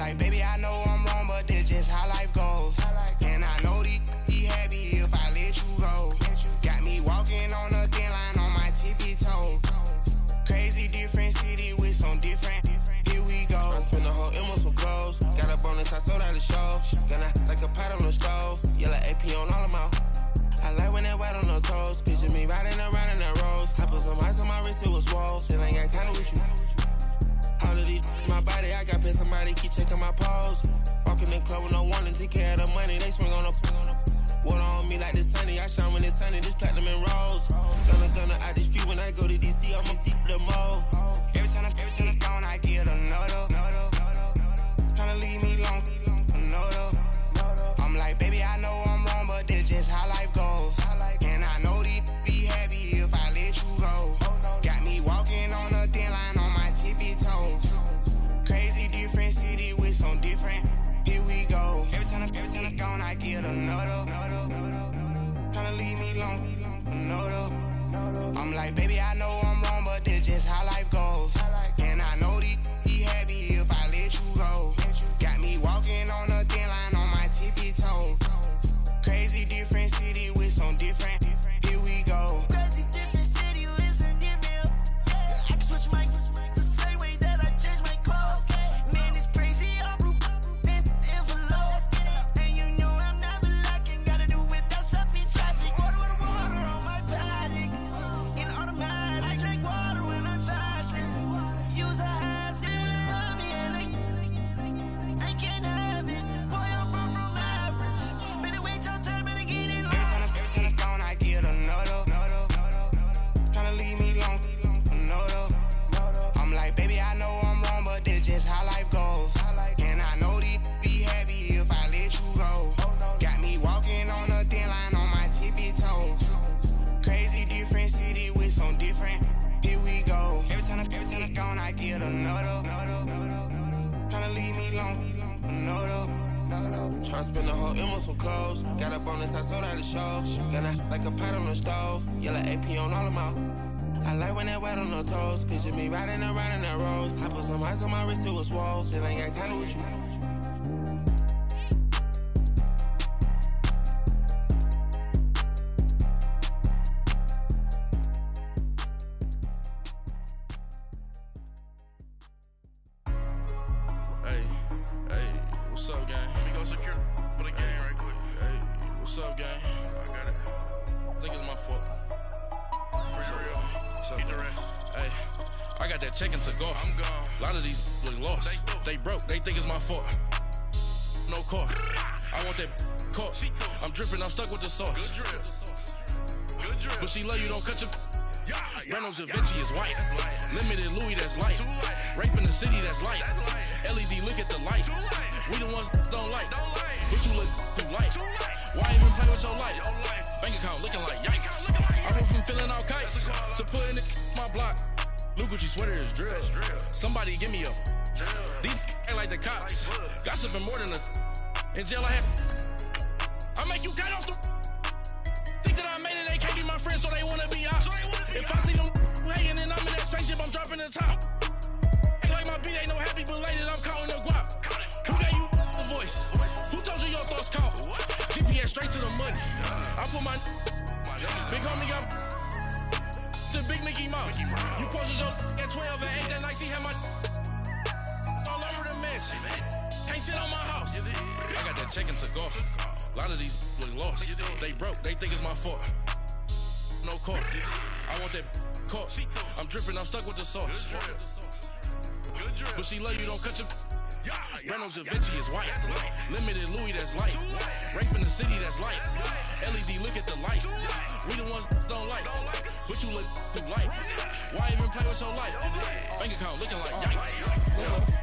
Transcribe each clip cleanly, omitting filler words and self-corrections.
like, baby, I know I'm wrong, but that's just how life goes. And I know these be happy if I let you go. Got me walking on a thin line on my tippy toes. Crazy different city with some different. Here we go. I spent the whole M on some clothes. Got a bonus, I sold out the show. Gonna like a pot on the stove. Yellow AP on all of my. I like when that white on the toes. Picture me riding around in that rose. I put some ice on my wrist, it was swole. Still ain't got time with you. All of these my body, I got paid somebody keep checking my pose. Walking in the club with no warning, take care of the money. They swing on the water on me like the sunny. I shine when it's sunny, this platinum and rose. Gonna out the street when I go to DC, I'ma see the mo. Every time I'm gone, I get another. Tryna leave me long, another. I'm like, baby, I know I'm wrong, but that's just how life goes. And I know these be happy if I let you go. Got me walking on a thin line on my tippy toes. Crazy different city with some different. Here we go. Every time I'm gone, I get another. Tryna leave me long, another. I'm like, baby, I know I'm wrong, but that's just how life goes. And I know these be happy if I let you go. Got me walking on a thin line on my tippy toes. Crazy different city with some different. Here we go. Crazy different city with some different. I can switch my the same way that I change my clothes. Man, it's crazy. I'm envelope. And you know I'm never lacking. Gotta do it, that's up in traffic. Water on my paddock. In automatic. I drink water when I'm fasting. Use a has been on me and I can't have it. Boy, I'm far from average. Better wait your turn, better get in line. Every time I'm gone, I get another. Tryna leave me long, another. I'm like, baby, I know I'm wrong, but that's just how life goes. And I know these be happy if I let you go. Got me walking on a thin line on my tippy toes. Crazy different city with some different. Here we go. Every time I'm gone, I get another. Tryna leave me long, another. Tryna spend the whole M on some clothes. Got a bonus, I sold out the show. Gonna like a pot on the stove. Yellow AP on all of my. I like when that white on the toes. Picture me riding around in that rose. I put some ice on my wrist, it was swole. Still ain't got time with you. Hey, what's up, gang? Let me go secure for the game right quick. Hey, what's up, gang? I got it. I think it's my fault. For real. What's up, Get the gang? rest. Hey, I got that check-in to go. I'm gone. A lot of these look lost. They broke, they think it's my fault. No car. I want that caught. I'm dripping, I'm stuck with the sauce. Good drip. Good drip. But she love you, don't cut your. Yeah, Reynolds Da Vinci is white. Limited Louis, that's light. Rape in the city, that's light. LED, look at the lights. We the ones don't like. But you look too light. Why even play with your life? Bank account looking like yikes. I went from filling out kites to putting my block. Blue Gucci sweater is drill. Somebody give me a. These ain't like the cops. Gossiping more than a. In jail I had. I make you cut off the. Think that I made it, they can't be my friends, so they wanna be ops. If I see them hating and I'm in that spaceship, I'm dropping the top. Ain't like my beat ain't no happy belated, I'm counting the guap. Who gave you the voice? Who told you your thoughts count? GPS straight to the money. I put my big homie got the big Mickey Mouse. You posted your at 12 and 8 that night, she had my all over the mansion. Can't sit on my house. I got that check-in to go. A lot of these look lost. They broke, they think it's my fault. No car. I want that caught. I'm dripping, I'm stuck with the sauce. But she love you, don't cut your. Reynolds Da Vinci is white. Limited Louis, that's light. Rape in the city, that's light. LED, look at the lights. We the ones don't like. But you look too light. Why even play with your life? Bank account looking like yikes.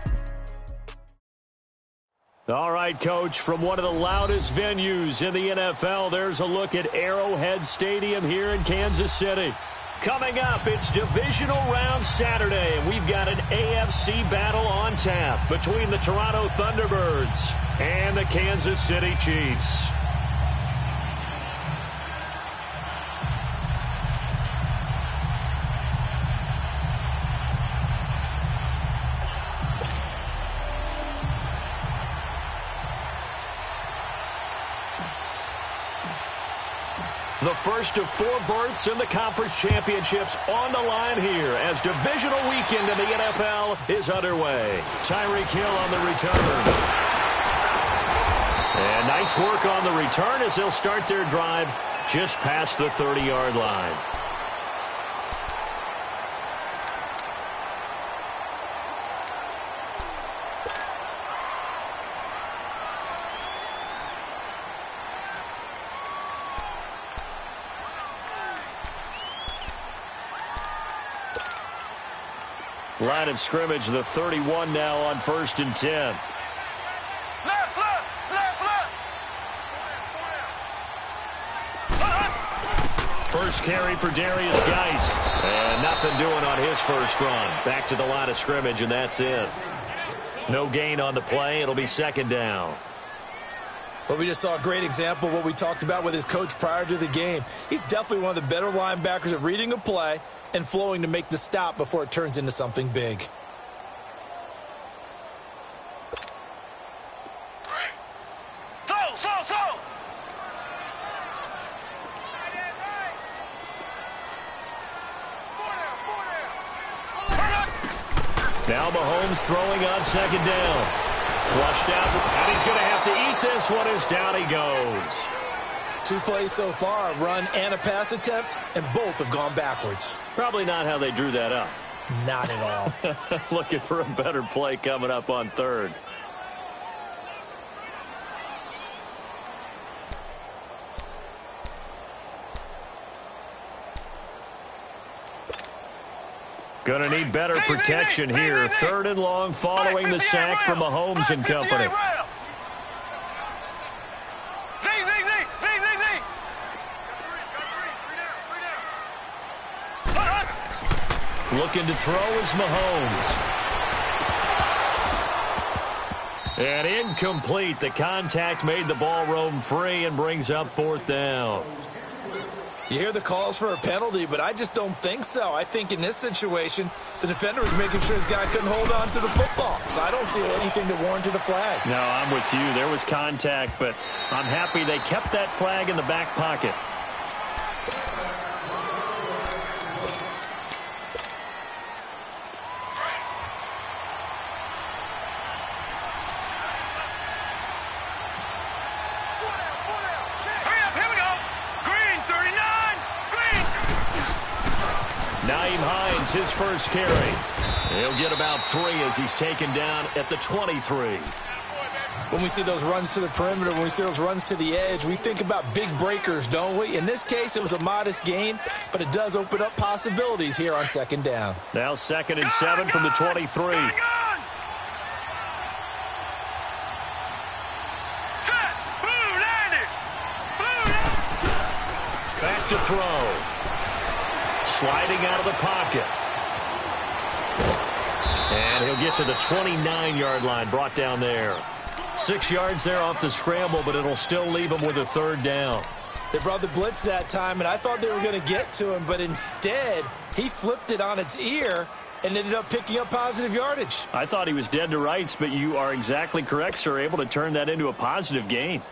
All right, Coach, from one of the loudest venues in the NFL, there's a look at Arrowhead Stadium here in Kansas City. Coming up, it's Divisional Round Saturday, and we've got an AFC battle on tap between the Toronto Thunderbirds and the Kansas City Chiefs. The first of 4 berths in the conference championships on the line here as divisional weekend in the NFL is underway. Tyreek Hill on the return. And nice work on the return as they'll start their drive just past the 30-yard line. Line of scrimmage, the 31 now on 1st and 10. First carry for Darius Geis. And nothing doing on his first run. Back to the line of scrimmage, and that's it. No gain on the play. It'll be 2nd down. Well, we just saw a great example of what we talked about with his coach prior to the game. He's definitely one of the better linebackers at reading a play and flowing to make the stop before it turns into something big. Now Mahomes throwing on 2nd down. Flushed out, and he's going to have to eat this one as down he goes. 2 plays so far, a run and a pass attempt, and both have gone backwards. Probably not how they drew that up. Not at all. Looking for a better play coming up on 3rd. Gonna need better protection here. 3rd and long following the sack from Mahomes and company. Looking to throw is Mahomes. And incomplete. The contact made the ball roam free and brings up 4th down. You hear the calls for a penalty, but I just don't think so. I think in this situation, the defender was making sure his guy couldn't hold on to the football. So I don't see anything to warrant a flag. No, I'm with you. There was contact, but I'm happy they kept that flag in the back pocket. His first carry. He'll get about 3 as he's taken down at the 23. When we see those runs to the perimeter, when we see those runs to the edge, we think about big breakers, don't we? In this case, it was a modest gain, but it does open up possibilities here on 2nd down. Now 2nd and 7 from the 23. Back to throw. Sliding out of the pocket. And he'll get to the 29-yard line, brought down there. 6 yards there off the scramble, but it'll still leave him with a 3rd down. They brought the blitz that time, and I thought they were going to get to him, but instead, he flipped it on its ear and ended up picking up positive yardage. I thought he was dead to rights, but you are exactly correct, sir, able to turn that into a positive gain.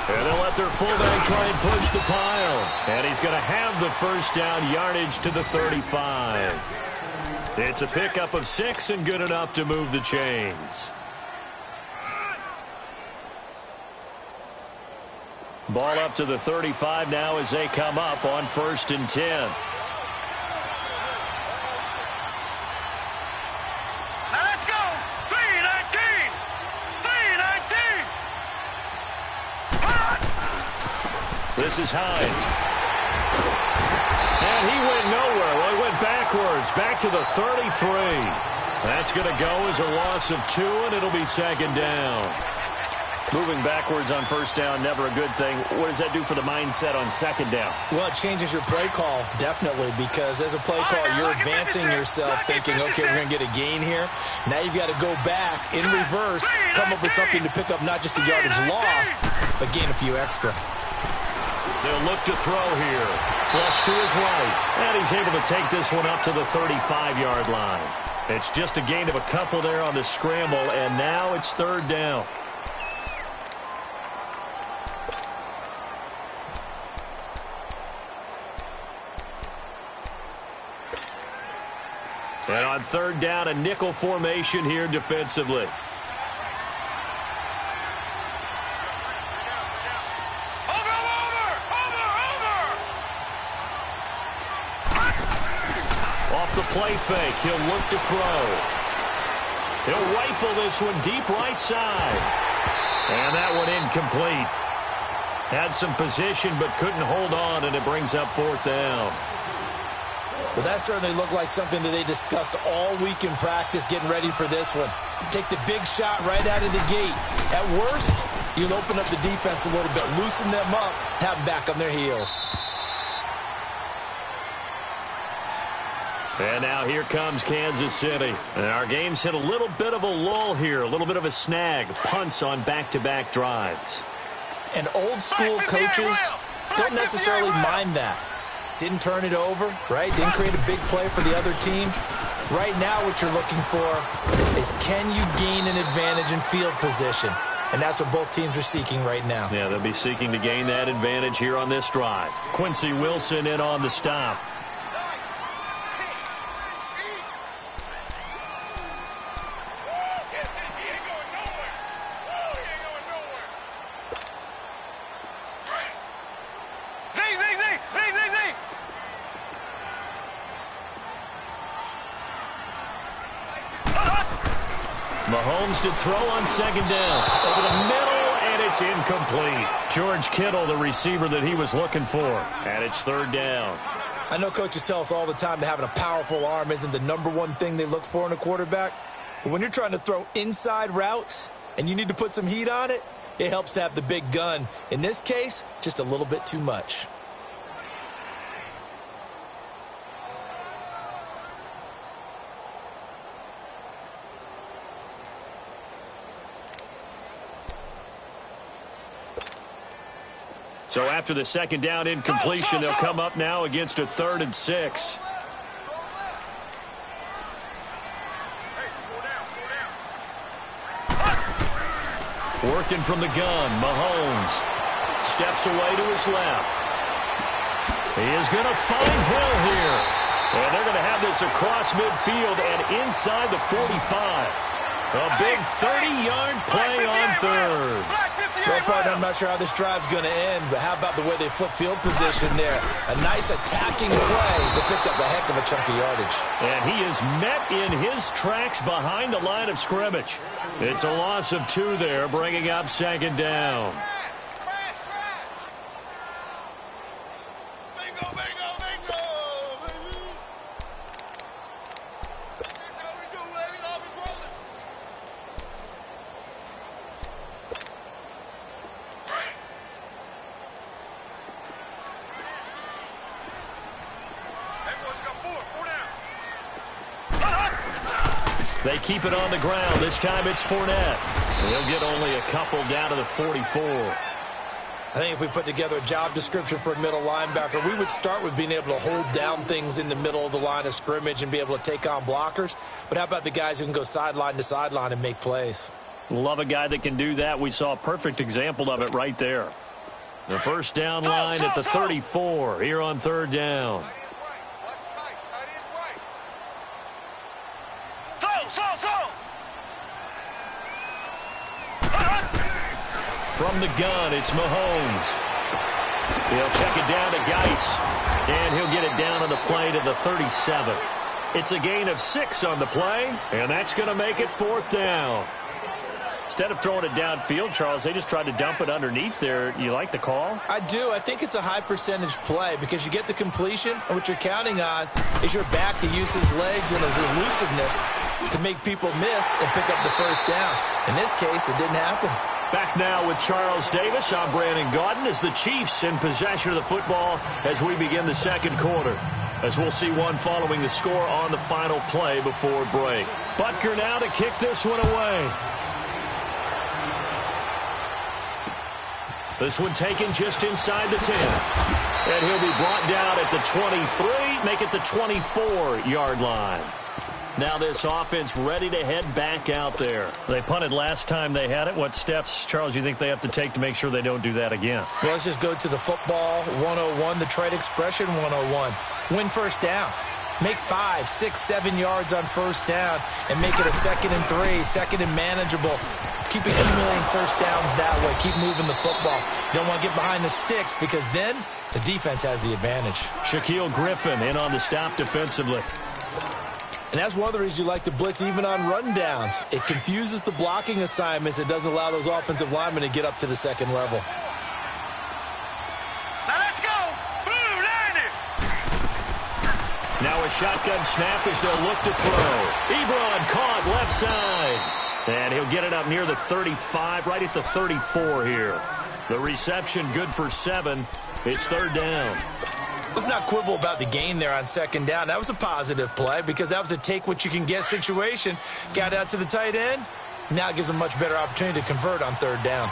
And they'll let their fullback try and push the pile. And he's going to have the 1st down yardage to the 35. It's a pickup of 6 and good enough to move the chains. Ball up to the 35 now as they come up on 1st and 10. This is Hines. And he went nowhere. Well, he went backwards, back to the 33. That's going to go as a loss of 2, and it'll be 2nd down. Moving backwards on 1st down, never a good thing. What does that do for the mindset on 2nd down? Well, it changes your play call, definitely, because as a play call, you're advancing yourself thinking, okay, we're going to get a gain here. Now you've got to go back in reverse, come up with something to pick up not just the yardage lost, but gain a few extra. They'll look to throw here. Flush to his right. And he's able to take this one up to the 35-yard line. It's just a gain of a couple there on the scramble, and now it's third down. And on third down, a nickel formation here defensively. Off the play fake, he'll look to throw. He'll rifle this one deep right side. And that one incomplete. Had some position but couldn't hold on, and it brings up fourth down. Well, that certainly looked like something that they discussed all week in practice getting ready for this one. Take the big shot right out of the gate. At worst, you'll open up the defense a little bit, loosen them up, have them back on their heels. And now here comes Kansas City. And our game's hit a little bit of a lull here, a little bit of a snag. Punts on back-to-back drives. And old school coaches don't necessarily mind that. Didn't turn it over, right? Didn't create a big play for the other team. Right now what you're looking for is, can you gain an advantage in field position? And that's what both teams are seeking right now. Yeah, they'll be seeking to gain that advantage here on this drive. Quincy Wilson in on the stop. Mahomes to throw on second down. Over the middle, and it's incomplete. George Kittle, the receiver that he was looking for. And it's third down. I know coaches tell us all the time that having a powerful arm isn't the number one thing they look for in a quarterback. But when you're trying to throw inside routes and you need to put some heat on it, it helps to have the big gun. In this case, just a little bit too much. So after the second down incompletion, they'll come up now against a 3rd and 6. Working from the gun, Mahomes steps away to his left. He is going to find Hill here. And they're going to have this across midfield and inside the 45. A big 30-yard play on third. Well, partner, I'm not sure how this drive's going to end, but how about the way they flip field position there? A nice attacking play that picked up a heck of a chunk of yardage. And he is met in his tracks behind the line of scrimmage. It's a loss of 2 there, bringing up second down. They keep it on the ground. This time it's Fournette. He'll get only a couple down to the 44. I think if we put together a job description for a middle linebacker, we would start with being able to hold down things in the middle of the line of scrimmage and be able to take on blockers. But how about the guys who can go sideline to sideline and make plays? Love a guy that can do that. We saw a perfect example of it right there. The first down line at the 34 here on third down. From the gun, it's Mahomes. He'll check it down to Geis, and he'll get it down on the play to the 37. It's a gain of 6 on the play, and that's going to make it fourth down. Instead of throwing it downfield, Charles, they just tried to dump it underneath there. You like the call? I do. I think it's a high percentage play because you get the completion, and what you're counting on is your back to use his legs and his elusiveness to make people miss and pick up the first down. In this case, it didn't happen. Back now with Charles Davis. I'm Brandon Gaudin as the Chiefs in possession of the football as we begin the second quarter. As we'll see one following the score on the final play before break. Butker now to kick this one away. This one taken just inside the 10. And he'll be brought down at the 23, make it the 24-yard line. Now this offense ready to head back out there. They punted last time they had it. What steps, Charles, you think they have to take to make sure they don't do that again? Well, let's just go to the football 101, the trade expression 101. Win first down. Make 5, 6, 7 yards on first down and make it a 2nd and 3, 2nd and manageable. Keep accumulating first downs that way. Keep moving the football. You don't want to get behind the sticks because then the defense has the advantage. Shaquille Griffin in on the stop defensively. And that's one of the reasons you like to blitz even on rundowns. It confuses the blocking assignments. It doesn't allow those offensive linemen to get up to the second level. Now let's go. Blue, line it. Now a shotgun snap as they'll look to throw. Ebron caught left side. And he'll get it up near the 35, right at the 34 here. The reception good for 7. It's 3rd down. Let's not quibble about the gain there on 2nd down. That was a positive play because that was a take-what-you-can-get situation. Got out to the tight end. Now it gives them a much better opportunity to convert on 3rd down.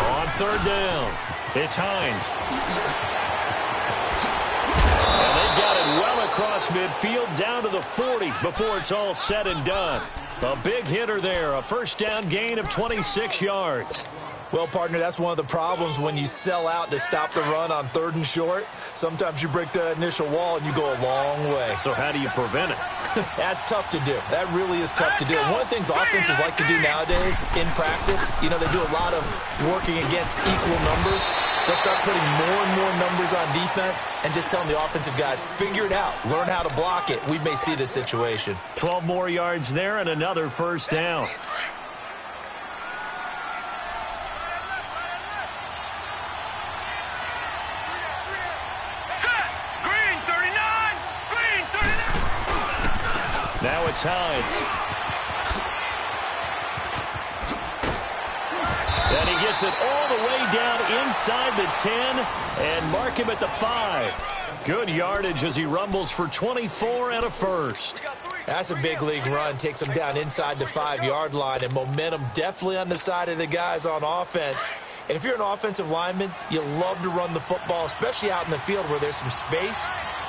On 3rd down, it's Hines. And they've got it well across midfield down to the 40 before it's all said and done. A big hitter there, a first down gain of 26 yards. Well, partner, that's one of the problems when you sell out to stop the run on 3rd and short. Sometimes you break that initial wall and you go a long way. So how do you prevent it? That's tough to do. That really is tough to do. One of the things offenses like to do nowadays in practice, they do a lot of working against equal numbers. They'll start putting more and more numbers on defense and just telling the offensive guys, figure it out. Learn how to block it. We may see this situation. 12 more yards there and another first down. Now it's Hines. And he gets it all the way down inside the 10 and mark him at the 5. Good yardage as he rumbles for 24 and a first. That's a big league run. Takes him down inside the 5-yard line, and momentum definitely on the side of the guys on offense. And if you're an offensive lineman, you love to run the football, especially out in the field where there's some space.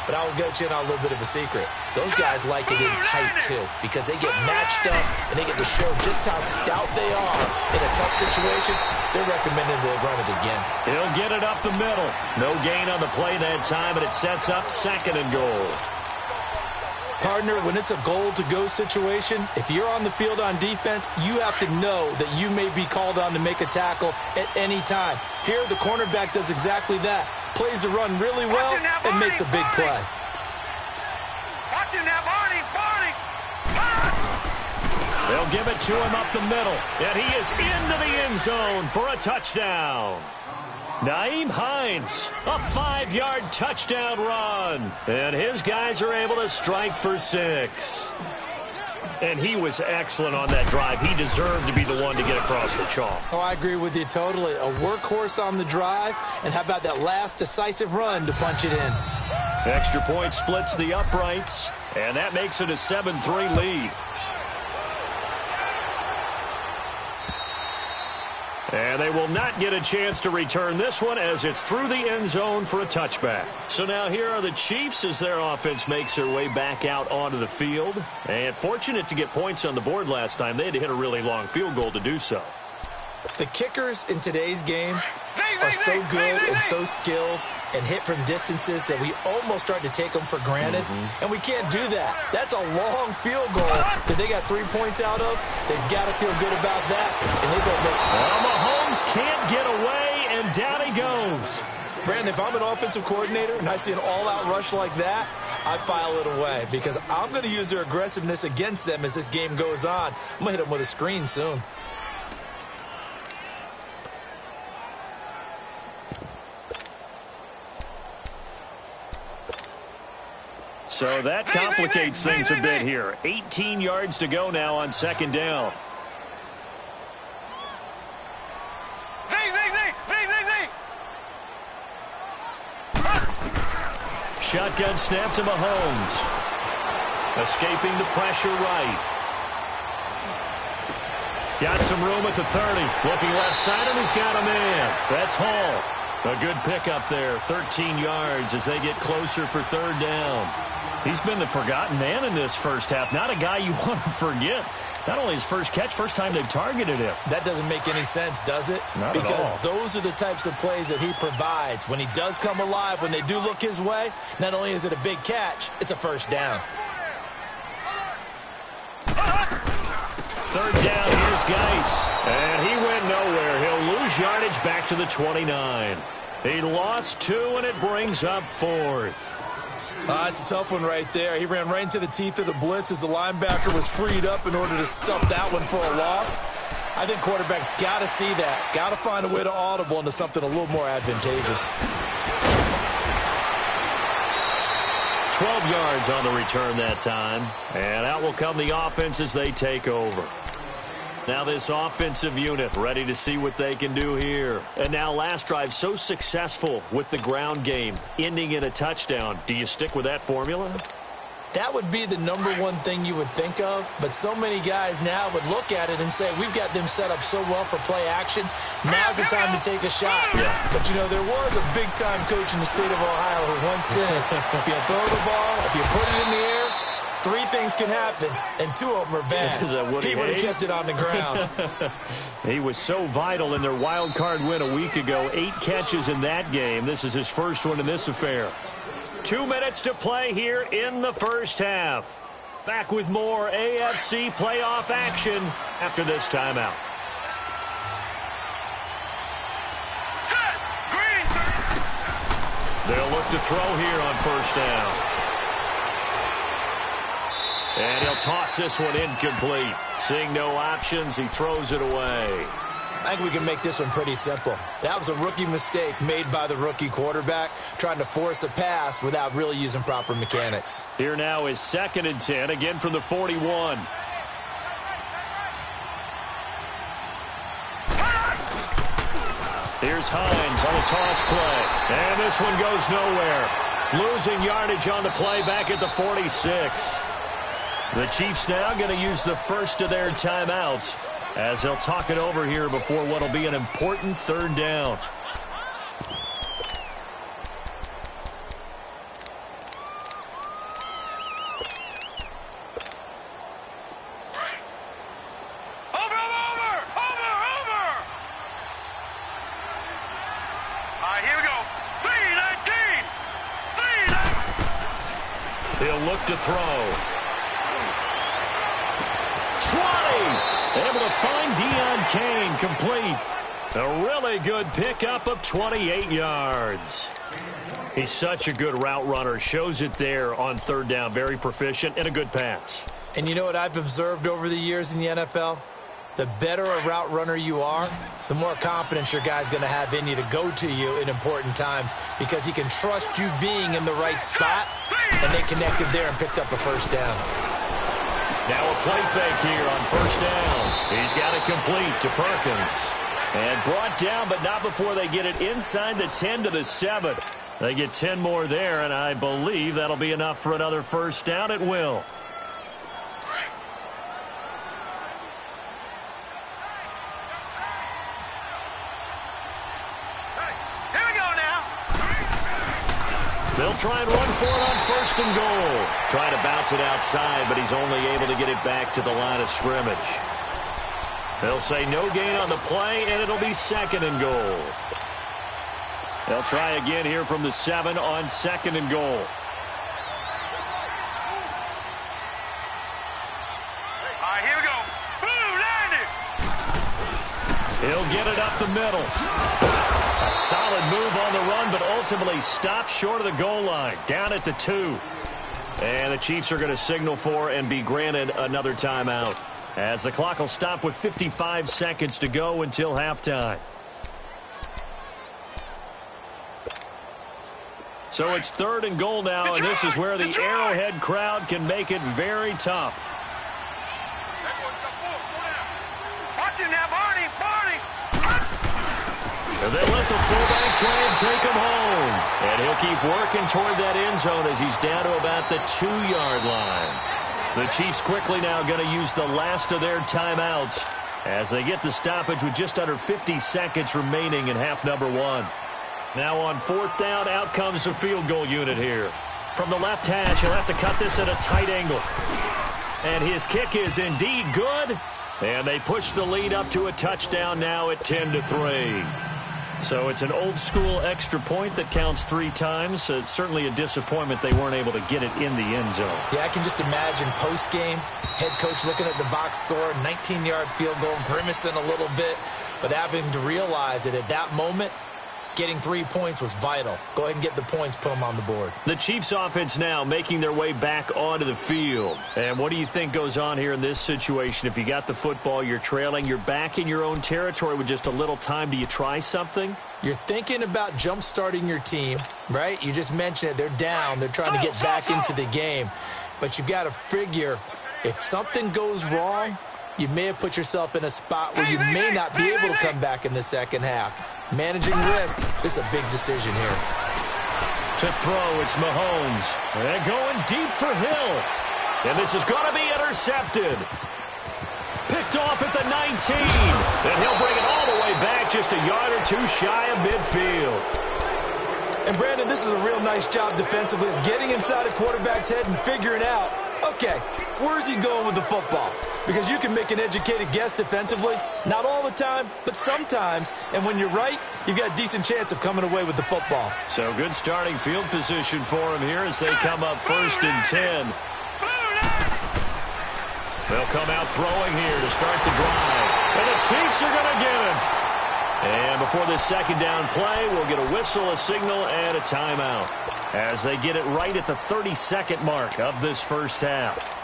But I will get you in on a little bit of a secret. Those guys like it in tight, too, because they get matched up and they get to show just how stout they are in a tough situation. They're recommending they run it again. He'll get it up the middle. No gain on the play that time, and it sets up 2nd and goal. Partner, when it's a goal-to-go situation, if you're on the field on defense, you have to know that you may be called on to make a tackle at any time. Here, the cornerback does exactly that. Plays the run really well and makes a big play. Watch him now, Barney. They'll give it to him up the middle, and he is into the end zone for a touchdown. Nyheim Hines, a 5-yard touchdown run. And his guys are able to strike for 6. And he was excellent on that drive. He deserved to be the one to get across the chalk. Oh, I agree with you totally. A workhorse on the drive, and how about that last decisive run to punch it in? Extra point splits the uprights, and that makes it a 7-3 lead. And they will not get a chance to return this one as it's through the end zone for a touchback. So now here are the Chiefs as their offense makes their way back out onto the field. And fortunate to get points on the board last time. They had to hit a really long field goal to do so. The kickers in today's game are so good and so skilled and hit from distances that we almost start to take them for granted. And we can't do that. That's a long field goal that they got 3 points out of. They've got to feel good about that. And they don't make it. Well, Mahomes can't get away, and down he goes. Brandon, if I'm an offensive coordinator and I see an all-out rush like that, I file it away because I'm going to use their aggressiveness against them as this game goes on. I'm going to hit them with a screen soon. So that complicates things a bit here. 18 yards to go now on 2nd down. Shotgun snap to Mahomes. Escaping the pressure right. Got some room at the 30. Looking left side, and he's got a man. That's Hall. A good pickup there, 13 yards as they get closer for third down. He's been the forgotten man in this first half. Not a guy you want to forget. Not only his first catch, first time they've targeted him. That doesn't make any sense, does it? Not because at all. Those are the types of plays that he provides. When he does come alive, when they do look his way, not only is it a big catch, it's a first down. Third down, here's Geis. And he went nowhere. He'll lose yardage back to the 29. He lost 2, and it brings up 4th. It's a tough one right there. He ran right into the teeth of the blitz as the linebacker was freed up in order to stop that one for a loss. I think quarterbacks got to see that. Got to find a way to audible into something a little more advantageous. 12 yards on the return that time. And out will come the offense as they take over. Now this offensive unit ready to see what they can do here. And now last drive so successful with the ground game, ending in a touchdown. Do you stick with that formula? That would be the number one thing you would think of, but so many guys now would look at it and say, we've got them set up so well for play action, now's the time to take a shot. Yeah. But, you know, there was a big-time coach in the state of Ohio who once said, if you throw the ball, if you put it in the air, 3 things can happen, and 2 of them are bad. He would have kept it on the ground. He was so vital in their wild card win a week ago. 8 catches in that game. This is his first one in this affair. 2 minutes to play here in the first half. Back with more AFC playoff action after this timeout. Set. Green. They'll look to throw here on first down. And he'll toss this one incomplete. Seeing no options, he throws it away. I think we can make this one pretty simple. That was a rookie mistake made by the rookie quarterback, trying to force a pass without really using proper mechanics. Here now is 2nd and 10, again from the 41. Here's Hines on a toss play. And this one goes nowhere. Losing yardage on the play back at the 46. The Chiefs now going to use the first of their timeouts as they'll talk it over here before what will be an important third down. Over. All right, here we go. 3-19. He'll look to throw. 20. Able to find Deion Kane complete. A really good pickup of 28 yards. He's such a good route runner. Shows it there on third down. Very proficient and a good pass. And you know what I've observed over the years in the NFL? The better a route runner you are, the more confidence your guy's going to have in you to go to you in important times because he can trust you being in the right spot, and they connected there and picked up a first down. Now a play fake here on first down. He's got it complete to Perkins. And brought down, but not before they get it inside the 10 to the 7. They get 10 more there, and I believe that'll be enough for another first down. It will. Here we go now. They'll try and run for it on first and goal. Trying to bounce it outside, but he's only able to get it back to the line of scrimmage. They'll say no gain on the play, and it'll be 2nd and goal. They'll try again here from the 7 on 2nd and goal. All right, here we go. Boom, landed. He'll get it up the middle. A solid move on the run, but ultimately stopped short of the goal line. Down at the 2. And the Chiefs are going to signal for and be granted another timeout, as the clock will stop with 55 seconds to go until halftime. So it's 3rd and goal now, and this is where the Arrowhead crowd can make it very tough. Watch him now, Barney. And they let the fullback try and take him home. And he'll keep working toward that end zone as he's down to about the 2-yard line. The Chiefs quickly now going to use the last of their timeouts as they get the stoppage with just under 50 seconds remaining in half number one. Now on fourth down, out comes the field goal unit here. From the left hash, he'll have to cut this at a tight angle. And his kick is indeed good. And they push the lead up to a touchdown now at 10-3. So it's an old-school extra point that counts 3 times. So it's certainly a disappointment they weren't able to get it in the end zone. Yeah, I can just imagine post-game, head coach looking at the box score, 19-yard field goal, grimacing a little bit, but having to realize that at that moment, getting 3 points was vital. Go ahead and get the points, put them on the board. The Chiefs offense now making their way back onto the field. And what do you think goes on here in this situation? If you got the football, you're trailing, you're back in your own territory with just a little time. Do you try something? You're thinking about jump-starting your team, right? You just mentioned it. They're down. They're trying to get back into the game. But you've got to figure if something goes wrong, you may have put yourself in a spot where you may not be able to come back in the second half. Managing risk, this is a big decision here. To throw, it's Mahomes. They're going deep for Hill. And this is going to be intercepted. Picked off at the 19. And he'll bring it all the way back just a yard or 2 shy of midfield. And, Brandon, this is a real nice job defensively of getting inside a quarterback's head and figuring out, okay, where's he going with the football? Because you can make an educated guess defensively, not all the time, but sometimes. And when you're right, you've got a decent chance of coming away with the football. So good starting field position for him here as they come up 1st and 10. They'll come out throwing here to start the drive. And the Chiefs are going to get him. And before this second down play, we'll get a whistle, a signal, and a timeout as they get it right at the 30-second mark of this first half.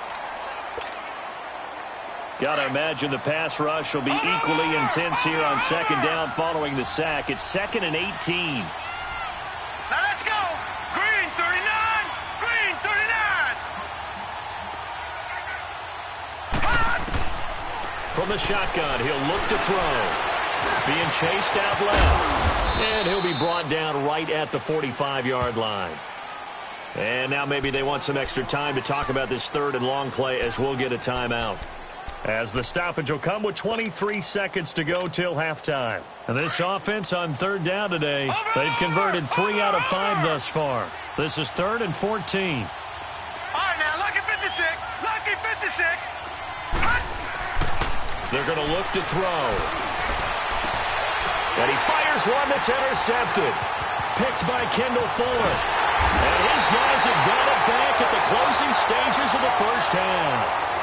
Got to imagine the pass rush will be equally intense here on second down following the sack. It's 2nd and 18. Now let's go. Green 39. Green 39. From the shotgun, he'll look to throw. Being chased out left. And he'll be brought down right at the 45-yard line. And now maybe they want some extra time to talk about this 3rd and long play as we'll get a timeout. As the stoppage will come with 23 seconds to go till halftime. And this offense on 3rd down today, they've converted 3 out of 5 thus far. This is 3rd and 14. All right, now, lucky 56. Lucky 56. They're going to look to throw. And he fires one that's intercepted. Picked by Kendall Fuller. And his guys have got it back at the closing stages of the first half.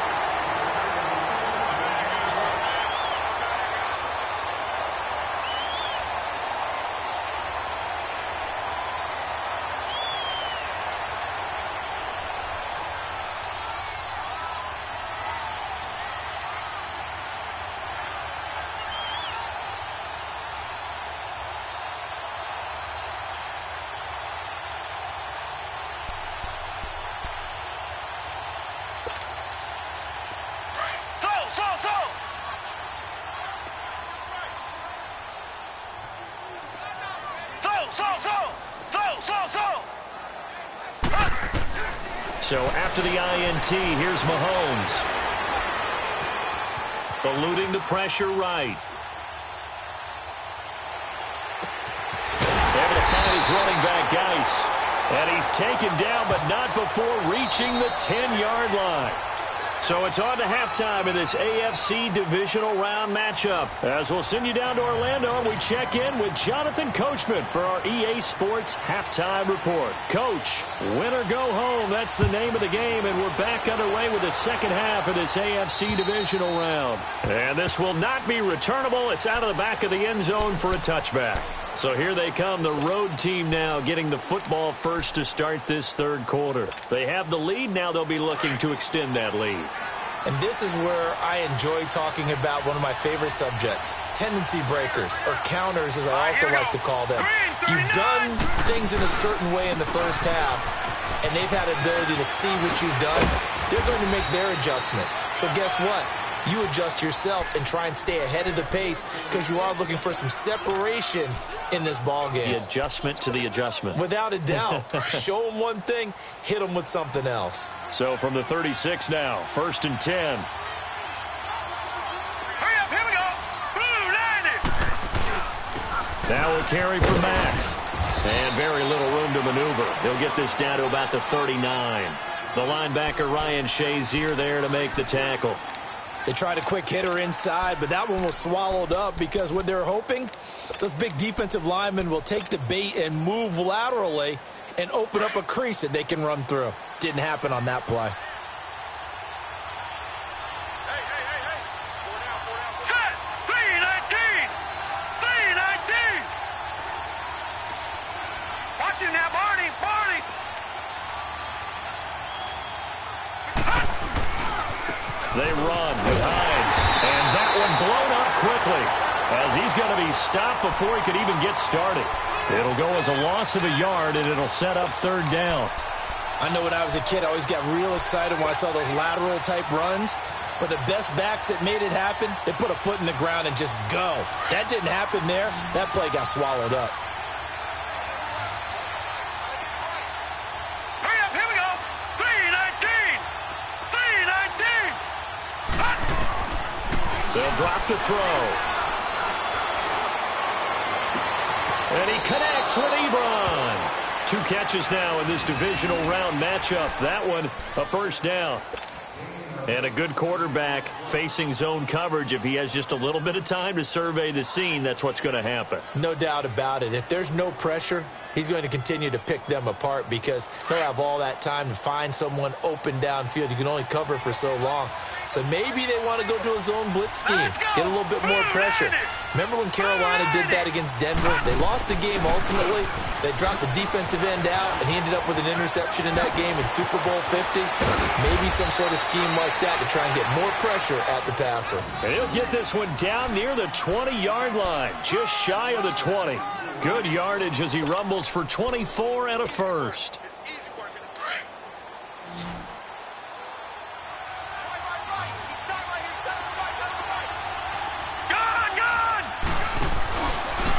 So after the INT, here's Mahomes. Eluding the pressure right. Able to find his running back, Geis. And he's taken down, but not before reaching the 10-yard line. So it's on to halftime in this AFC divisional round matchup. As we'll send you down to Orlando, and we check in with Jonathan Coachman for our EA Sports Halftime Report. Coach, win or go home, that's the name of the game, and we're back underway with the second half of this AFC divisional round. And this will not be returnable. It's out of the back of the end zone for a touchback. So here they come, the road team now getting the football first to start this third quarter. They have the lead. Now they'll be looking to extend that lead. And this is where I enjoy talking about one of my favorite subjects, tendency breakers, or counters as I also like to call them. You've done things in a certain way in the first half, and they've had the ability to see what you've done. They're going to make their adjustments. So guess what? You adjust yourself and try and stay ahead of the pace because you are looking for some separation in this ball game. The adjustment to the adjustment. Without a doubt. Show them one thing, hit them with something else. So from the 36 now, 1st and 10. Hurry up, here we That will carry for Mack. And very little room to maneuver. He'll get this down to about the 39. The linebacker Ryan Shazier there to make the tackle. They tried a quick hitter inside, but that one was swallowed up because what they're hoping, those big defensive linemen will take the bait and move laterally and open up a crease that they can run through. Didn't happen on that play. Set! 319! 319! Watch him now, Barney! Barney! They run with Hines, and that one blown up quickly as he's going to be stopped before he could even get started. It'll go as a loss of a yard, and it'll set up third down. I know when I was a kid, I always got real excited when I saw those lateral-type runs, but the best backs that made it happen, they put a foot in the ground and just go. That didn't happen there. That play got swallowed up. Hurry up, here we go! 319! 319! They'll drop to throw. And he connects with Ebron. 2 catches now in this divisional round matchup. That one, a first down. And a good quarterback facing zone coverage. If he has just a little bit of time to survey the scene, that's what's going to happen. No doubt about it. If there's no pressure, he's going to continue to pick them apart because he'll have all that time to find someone open downfield. You can only cover for so long. So maybe they want to go to a zone blitz scheme, get a little bit more pressure. Remember when Carolina did that against Denver? They lost the game ultimately. They dropped the defensive end out, and he ended up with an interception in that game in Super Bowl 50. Maybe some sort of scheme like that to try and get more pressure at the passer. And he'll get this one down near the 20-yard line, just shy of the 20. Good yardage as he rumbles for 24 and a first.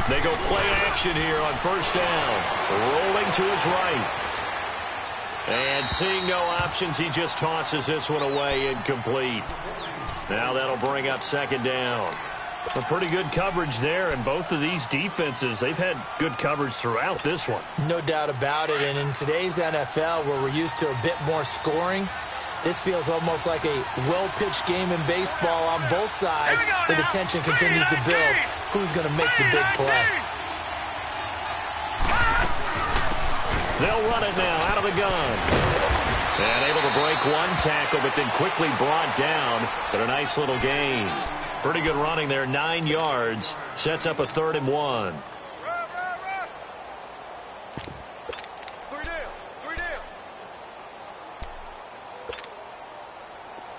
They go play action here on first down. Rolling to his right. And seeing no options, he just tosses this one away, incomplete. Now that'll bring up second down. A pretty good coverage there, and both of these defenses, they've had good coverage throughout this one. No doubt about it, and in today's NFL, where we're used to a bit more scoring, this feels almost like a well-pitched game in baseball on both sides, where the tension continues to build. Who's going to make the big play? They'll run it now out of the gun. And able to break one tackle, but then quickly brought down. But a nice little gain. Pretty good running there, 9 yards. Sets up a 3rd and 1.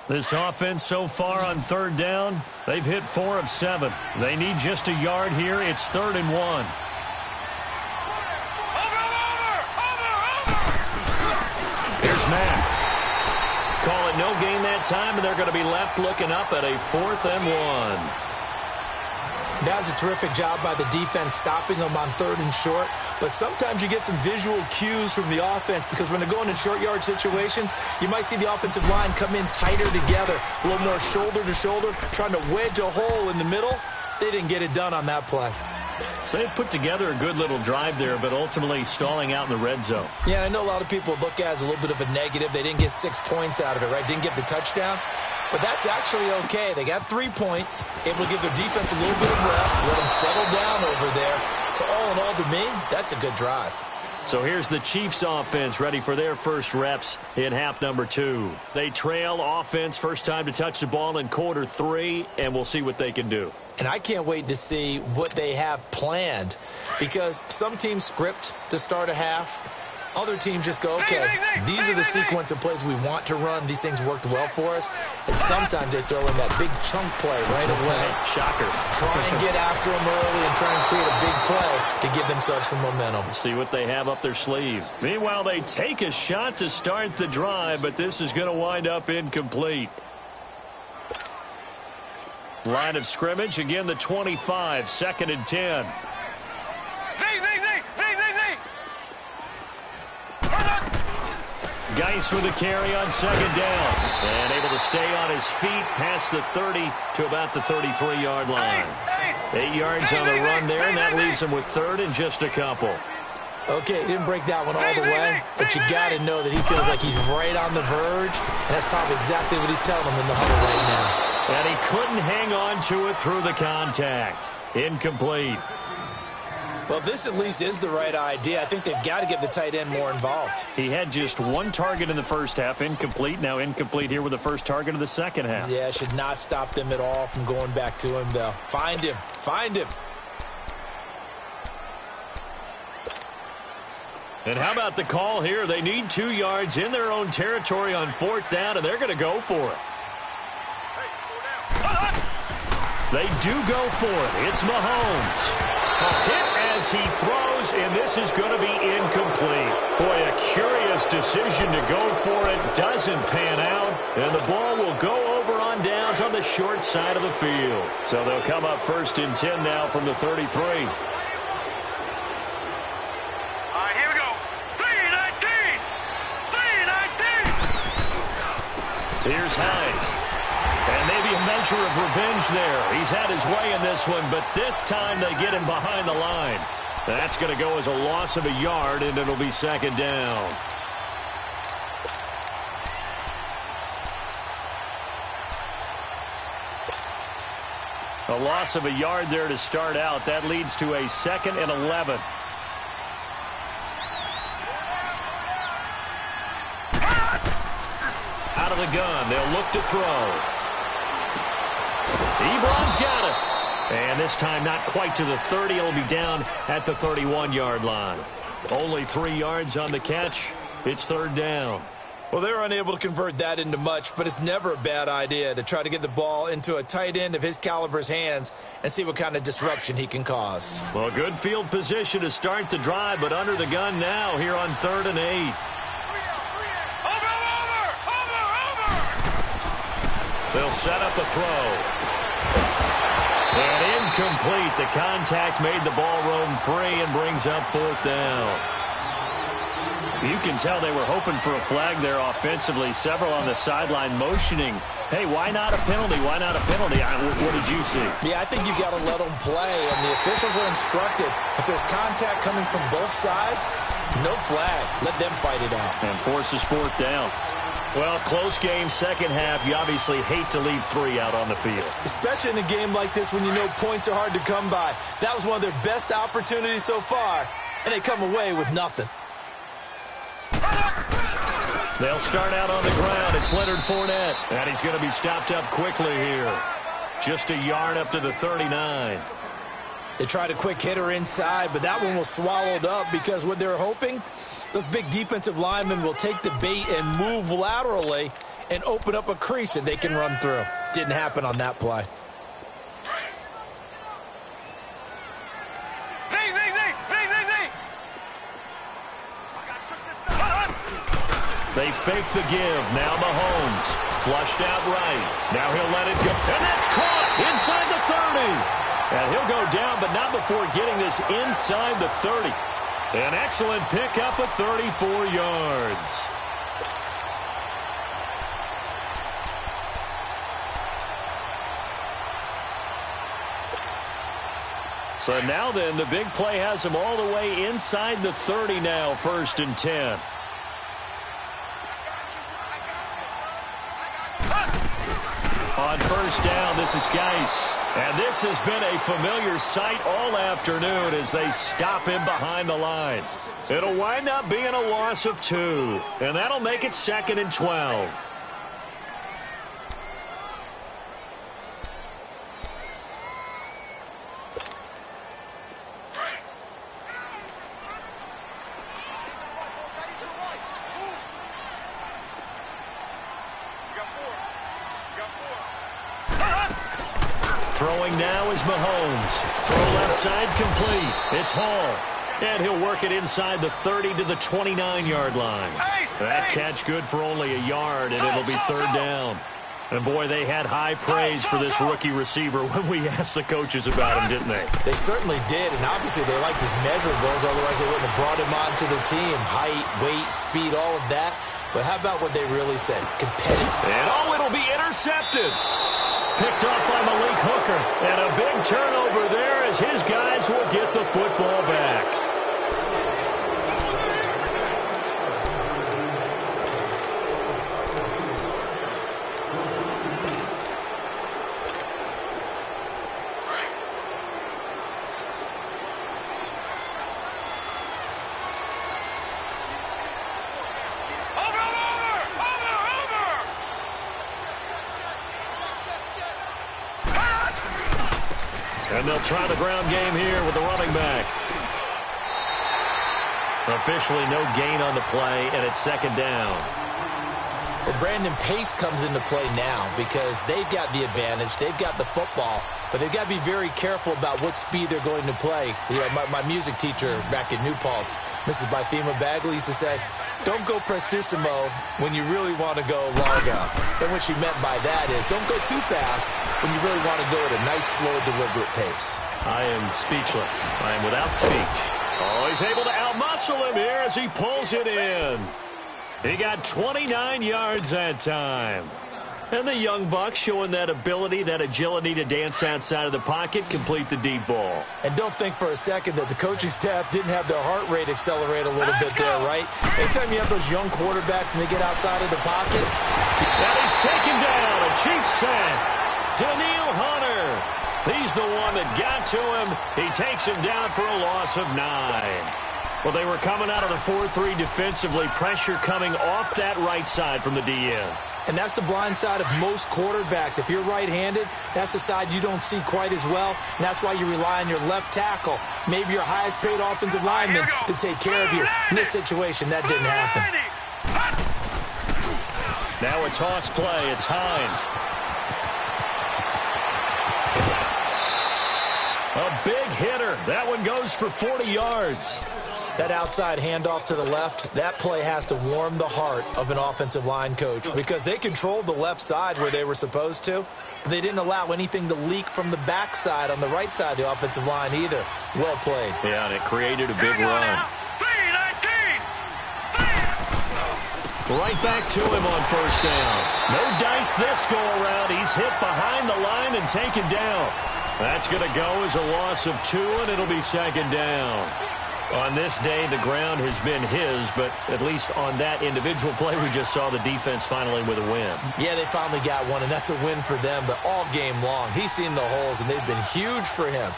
This offense so far on 3rd down, they've hit 4 of 7. They need just a yard here. It's 3rd and 1. Here's Mack. Call it no gain that time, and they're going to be left looking up at a 4th and 1. That was a terrific job by the defense stopping them on 3rd and short. But sometimes you get some visual cues from the offense because when they're going in short yard situations, you might see the offensive line come in tighter together, a little more shoulder to shoulder, trying to wedge a hole in the middle. They didn't get it done on that play. So they've put together a good little drive there, but ultimately stalling out in the red zone. Yeah, I know a lot of people look at it as a little bit of a negative. They didn't get 6 points out of it, right? Didn't get the touchdown. But that's actually okay. They got 3 points, able to give their defense a little bit of rest, let them settle down over there. So all in all, to me, that's a good drive. So here's the Chiefs offense ready for their first reps in half number 2. They trail offense, first time to touch the ball in quarter 3, and we'll see what they can do. And I can't wait to see what they have planned because some teams script to start a half. Other teams just go, okay, these are the sequence of plays we want to run. These things worked well for us. And sometimes they throw in that big chunk play right away. Shocker. Try and get after them early and try and create a big play to give themselves some momentum. See what they have up their sleeve. Meanwhile, they take a shot to start the drive, but this is going to wind up incomplete. Line of scrimmage, again the 25, 2nd and 10. Geis with the carry on second down. And able to stay on his feet past the 30 to about the 33-yard line. 8 yards on the run there, and that leaves him with third and just a couple. Okay, he didn't break that one all the way, but you got to know that he feels like he's right on the verge, and that's probably exactly what he's telling him in the huddle right now. And he couldn't hang on to it through the contact. Incomplete. Well, this at least is the right idea. I think they've got to get the tight end more involved. He had just one target in the first half, incomplete. Now incomplete here with the first target of the second half. Yeah, should not stop them at all from going back to him, though. Find him. Find him. And how about the call here? They need 2 yards in their own territory on fourth down, and they're going to go for it. They do go for it. It's Mahomes. A hit as he throws, and this is going to be incomplete. Boy, a curious decision to go for it. Doesn't pan out, and the ball will go over on downs on the short side of the field. So they'll come up first and 10 now from the 33. Here's Hines. And maybe a measure of revenge there. He's had his way in this one, but this time they get him behind the line. That's going to go as a loss of a yard, and it'll be second down. A loss of a yard there to start out. That leads to a 2nd and 11. Out of the gun. They'll look to throw. Ebron's got it. And this time not quite to the 30. It'll be down at the 31-yard line. Only 3 yards on the catch. It's third down. Well, they're unable to convert that into much, but it's never a bad idea to try to get the ball into a tight end of his caliber's hands and see what kind of disruption he can cause. Well, good field position to start the drive, but under the gun now here on 3rd and 8. They'll set up a throw. And incomplete. The contact made the ball roam free and brings up fourth down. You can tell they were hoping for a flag there offensively. Several on the sideline motioning. Hey, why not a penalty? Why not a penalty? What did you see? Yeah, I think you got to let them play, and the officials are instructed. If there's contact coming from both sides, no flag. Let them fight it out. And forces fourth down. Well, close game, second half. You obviously hate to leave 3 out on the field. Especially in a game like this when you know points are hard to come by. That was one of their best opportunities so far, and they come away with nothing. They'll start out on the ground. It's Leonard Fournette, and he's going to be stopped up quickly here. Just a yard up to the 39. They tried a quick hitter inside, but that one was swallowed up because what they're hoping, those big defensive linemen will take the bait and move laterally and open up a crease that they can run through. Didn't happen on that play. They fake the give. Now Mahomes. Flushed out right. Now he'll let it go. And that's caught inside the 30. And he'll go down, but not before getting this inside the 30. An excellent pickup of 34 yards. So now then, the big play has him all the way inside the 30 now, 1st and 10. On first down, this is Geis. And this has been a familiar sight all afternoon as they stop him behind the line. It'll wind up being a loss of 2. And that'll make it 2nd and 12. Throwing now is Mahomes. Throw left side complete. It's Hall. And he'll work it inside the 30 to the 29-yard line. That catch good for only a yard, and it'll be third down. And, boy, they had high praise for this rookie receiver when we asked the coaches about him, didn't they? They certainly did, and obviously they liked his measurables. Otherwise, they wouldn't have brought him onto the team. Height, weight, speed, all of that. But how about what they really said? Competitive. And it'll be intercepted. Picked up by Malik Hooker. And a big turnover there as his guys will get the football back. And they'll try the ground game here with the running back. Officially no gain on the play, and it's second down. Well, Brandon, pace comes into play now because they've got the advantage. They've got the football, but they've got to be very careful about what speed they're going to play. You know, my music teacher back in New Paltz, Mrs. Bythema Bagley, used to say, don't go prestissimo when you really want to go largo. And what she meant by that is don't go too fast when you really want to go at a nice, slow, deliberate pace. I am speechless. I am without speech. Oh, he's able to outmuscle him here as he pulls it in. He got 29 yards that time. And the young buck showing that ability, that agility to dance outside of the pocket, complete the deep ball. And don't think for a second that the coaching staff didn't have their heart rate accelerate a little bit there, right? Anytime you have those young quarterbacks and they get outside of the pocket. And he's taken down, a Chiefs sack. Daniil Hunter. He's the one that got to him. He takes him down for a loss of 9. Well, they were coming out of the 4-3 defensively. Pressure coming off that right side from the DN. And that's the blind side of most quarterbacks. If you're right-handed, that's the side you don't see quite as well. And that's why you rely on your left tackle, maybe your highest-paid offensive lineman, to take care of you. In this situation, that didn't happen. Now a toss play. It's Hines. A big hitter. That one goes for 40 yards. That outside handoff to the left, that play has to warm the heart of an offensive line coach because they controlled the left side where they were supposed to, but they didn't allow anything to leak from the backside on the right side of the offensive line either. Well played. Yeah, and it created a big run. Right back to him on first down. No dice this go around. He's hit behind the line and taken down. That's going to go as a loss of 2, and it'll be second down. On this day, the ground has been his, but at least on that individual play, we just saw the defense finally with a win. Yeah, they finally got one, and that's a win for them, but all game long, he's seen the holes, and they've been huge for him.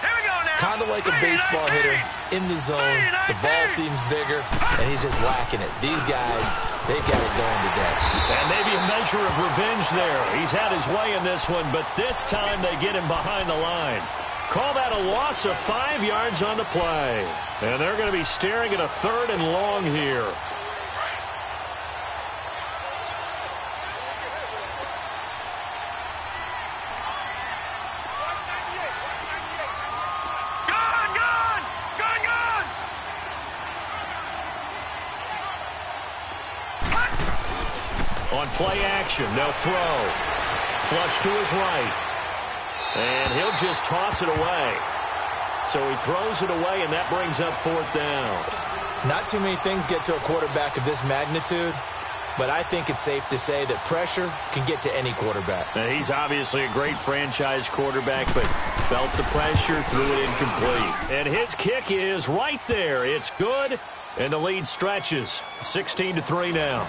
Kind of like a baseball hitter in the zone. The ball seems bigger, and he's just whacking it. These guys, they've got it going today. And maybe a measure of revenge there. He's had his way in this one, but this time they get him behind the line. Call that a loss of 5 yards on the play. And they're going to be staring at a 3rd and long here. On play action, they'll throw. Flush to his right. And he'll just toss it away. So he throws it away, and that brings up 4th down. Not too many things get to a quarterback of this magnitude, but I think it's safe to say that pressure can get to any quarterback. Now, he's obviously a great franchise quarterback, but felt the pressure, threw it incomplete. And his kick is right there. It's good, and the lead stretches. 16-3 now.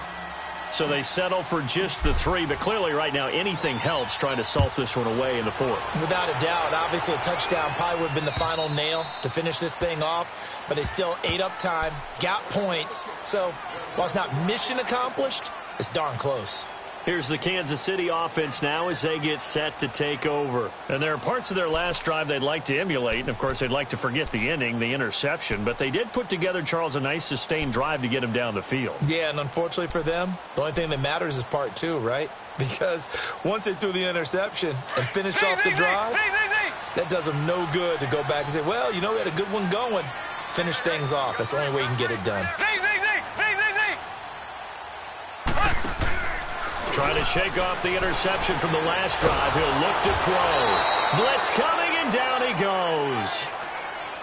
So they settle for just the 3, but clearly right now anything helps trying to salt this one away in the 4th. Without a doubt, obviously a touchdown probably would have been the final nail to finish this thing off, but they still ate up time, got points. So while it's not mission accomplished, it's darn close. Here's the Kansas City offense now as they get set to take over. And there are parts of their last drive they'd like to emulate. And, of course, they'd like to forget the ending, the interception. But they did put together, Charles, a nice sustained drive to get him down the field. Yeah, and unfortunately for them, the only thing that matters is part 2, right? Because once they threw the interception and finished off the drive, that does them no good to go back and say, well, you know, we had a good one going. Finish things off. That's the only way you can get it done. Trying to shake off the interception from the last drive. He'll look to throw. Blitz coming, and down he goes.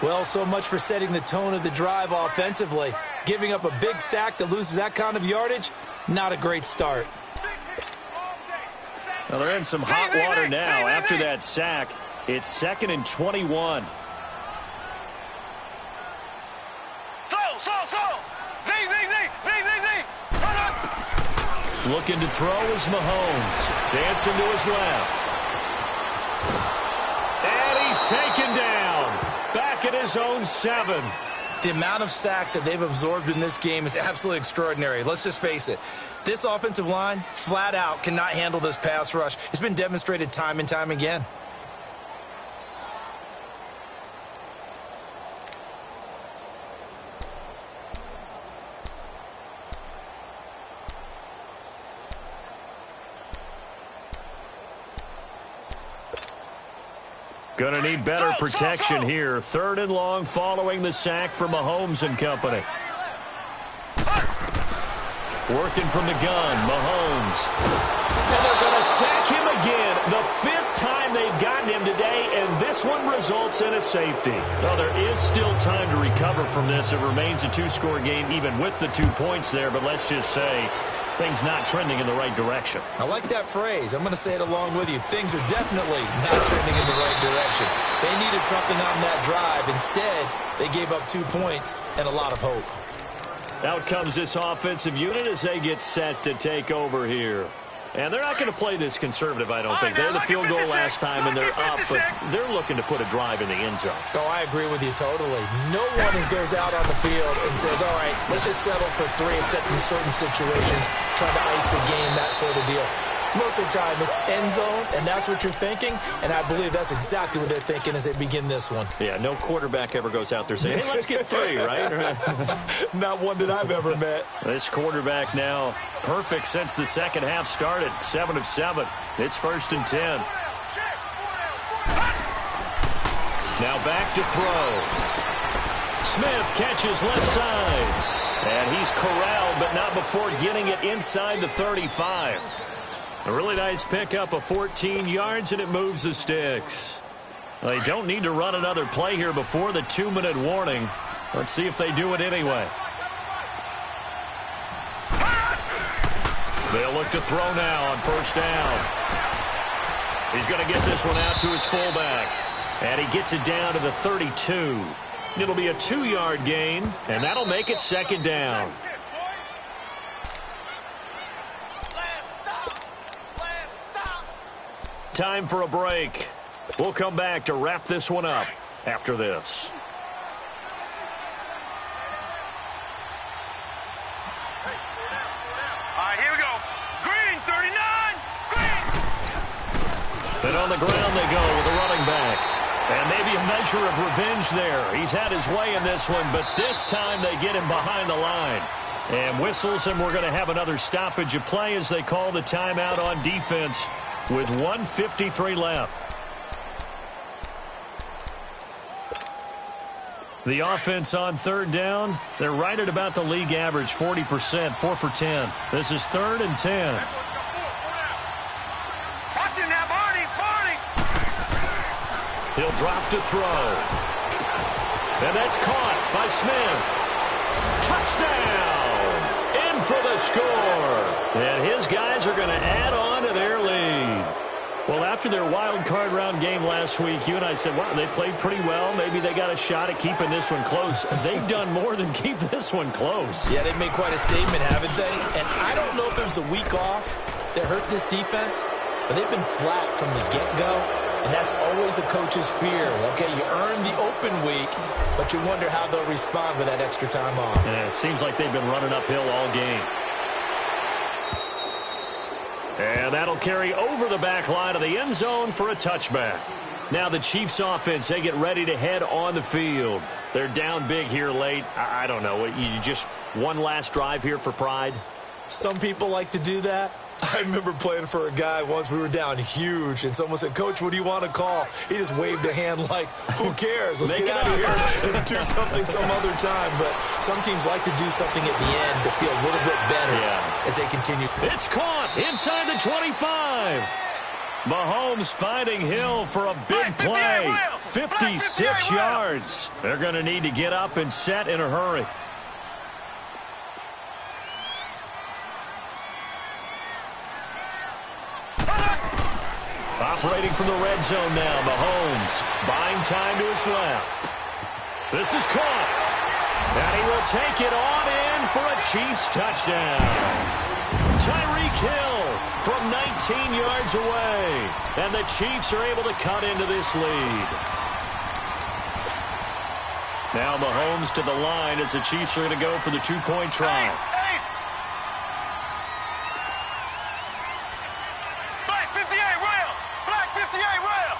Well, so much for setting the tone of the drive offensively. Giving up a big sack that loses that kind of yardage, Not a great start. Well, they're in some hot water now after that sack. It's 2nd and 21. Looking to throw is Mahomes. Dancing to his left. And he's taken down. Back at his own 7. The amount of sacks that they've absorbed in this game is absolutely extraordinary. Let's just face it. This offensive line, flat out, cannot handle this pass rush. It's been demonstrated time and time again. Gonna need better protection here. 3rd and long following the sack from Mahomes and company. Working from the gun, Mahomes. And they're going to sack him again. The 5th time they've gotten him today, and this one results in a safety. Well, there is still time to recover from this. It remains a 2-score game even with the 2 points there, but let's just say things not trending in the right direction. I like that phrase. I'm going to say it along with you. Things are definitely not trending in the right direction. They needed something on that drive. Instead, they gave up 2 points and a lot of hope. Out comes this offensive unit as they get set to take over here. And they're not going to play this conservative, I don't think. They had the field goal last time, and they're up, but they're looking to put a drive in the end zone. Oh, I agree with you totally. No one goes out on the field and says, all right, let's just settle for 3, except in certain situations, trying to ice the game, that sort of deal. Most of the time, it's end zone, and that's what you're thinking, and I believe that's exactly what they're thinking as they begin this one. Yeah, no quarterback ever goes out there saying, hey, let's get 3, right? Not one that I've ever met. This quarterback now perfect since the second half started, 7 of 7. It's 1st and 10. Now back to throw. Smith catches left side, and he's corralled, but not before getting it inside the 35. A really nice pickup of 14 yards, and it moves the sticks. They don't need to run another play here before the 2-minute warning. Let's see if they do it anyway. They'll look to throw now on 1st down. He's going to get this one out to his fullback. And he gets it down to the 32. It'll be a 2-yard gain, and that'll make it 2nd down. Time for a break. We'll come back to wrap this one up after this. All right, here we go. Green, 39. Green. And on the ground they go with the running back. And maybe a measure of revenge there. He's had his way in this one, but this time they get him behind the line. And whistles, and we're going to have another stoppage of play as they call the timeout on defense with 1:53 left. The offense on 3rd down, they're right at about the league average, 40%, 4 for 10. This is 3rd and 10. Watch him now, Barney. He'll drop to throw. And that's caught by Smith. Touchdown! In for the score. And his guys are going to add on to their lead. Well, after their wild card round game last week, you and I said, wow, they played pretty well. Maybe they got a shot at keeping this one close. They've done more than keep this one close. Yeah, they've made quite a statement, haven't they? And I don't know if it was the week off that hurt this defense, but they've been flat from the get-go. And that's always a coach's fear. Okay, you earn the open week, but you wonder how they'll respond with that extra time off. Yeah, it seems like they've been running uphill all game. And that'll carry over the back line of the end zone for a touchback. Now the Chiefs offense, they get ready to head on the field. They're down big here late. I don't know. You just one last drive here for pride? Some people like to do that. I remember playing for a guy once. We were down huge, and someone said, Coach, what do you want to call? He just waved a hand like, who cares? Let's get out of here and do something some other time. But some teams like to do something at the end to feel a little bit better as they continue. It's caught inside the 25. Mahomes finding Hill for a big play. 56 yards. They're going to need to get up and set in a hurry. Operating from the red zone now, Mahomes buying time to his left. This is caught. And he will take it on in for a Chiefs touchdown. Tyreek Hill from 19 yards away. And the Chiefs are able to cut into this lead. Now Mahomes to the line as the Chiefs are going to go for the two-point try. Black 58 rail! Black 58 rail!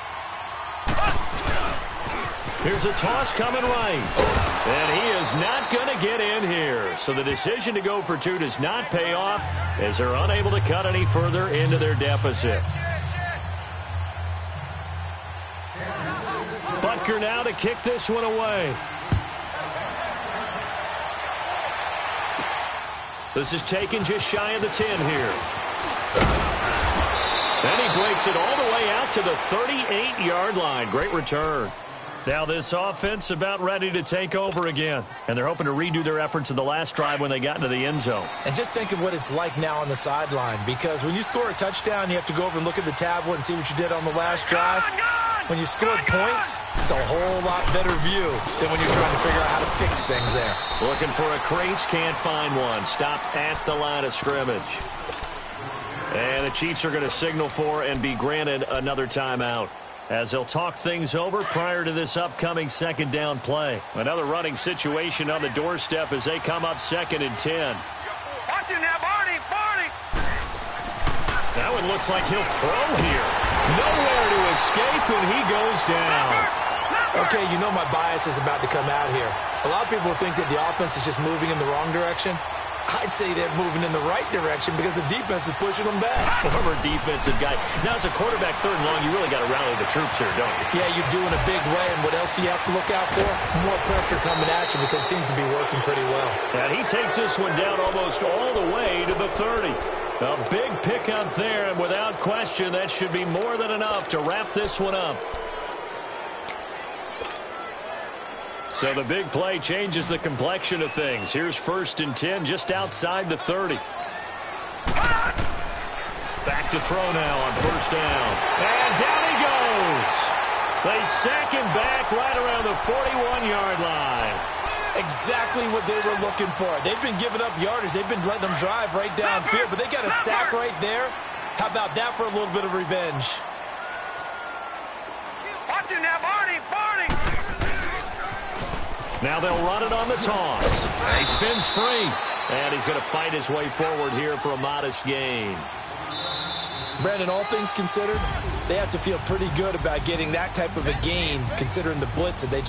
Here's a toss coming right. And he is not going to get in here. So the decision to go for two does not pay off as they're unable to cut any further into their deficit. Butker now to kick this one away. This is taken just shy of the 10 here. And he breaks it all the way out to the 38-yard line. Great return. Now this offense about ready to take over again. And they're hoping to redo their efforts in the last drive when they got into the end zone. And just think of what it's like now on the sideline. Because when you score a touchdown, you have to go over and look at the tablet and see what you did on the last drive. When you scored points, it's a whole lot better view than when you're trying to figure out how to fix things there. Looking for a crease, can't find one. Stopped at the line of scrimmage. And the Chiefs are going to signal for and be granted another timeout, as they'll talk things over prior to this upcoming second down play. Another running situation on the doorstep as they come up 2nd and 10. Watch him now, Barney! Barney! That one looks like he'll throw here. Nowhere to escape, and he goes down. Okay, you know my bias is about to come out here. A lot of people think that the offense is just moving in the wrong direction. I'd say they're moving in the right direction because the defense is pushing them back. Former defensive guy. Now, as a quarterback 3rd and long, you really got to rally the troops here, don't you? Yeah, you do in a big way. And what else do you have to look out for? More pressure coming at you because it seems to be working pretty well. And he takes this one down almost all the way to the 30. A big pickup there, and without question, that should be more than enough to wrap this one up. So the big play changes the complexion of things. Here's 1st and 10 just outside the 30. Back to throw now on 1st down. And down he goes. They sack him back right around the 41-yard line. Exactly what they were looking for. They've been giving up yardage. They've been letting them drive right downfield, but they got a sack right there. How about that for a little bit of revenge? Watch him now, Barney! Barney! Now they'll run it on the toss. And he spins free. And he's going to fight his way forward here for a modest gain. Brandon, all things considered, they have to feel pretty good about getting that type of a gain considering the blitz that they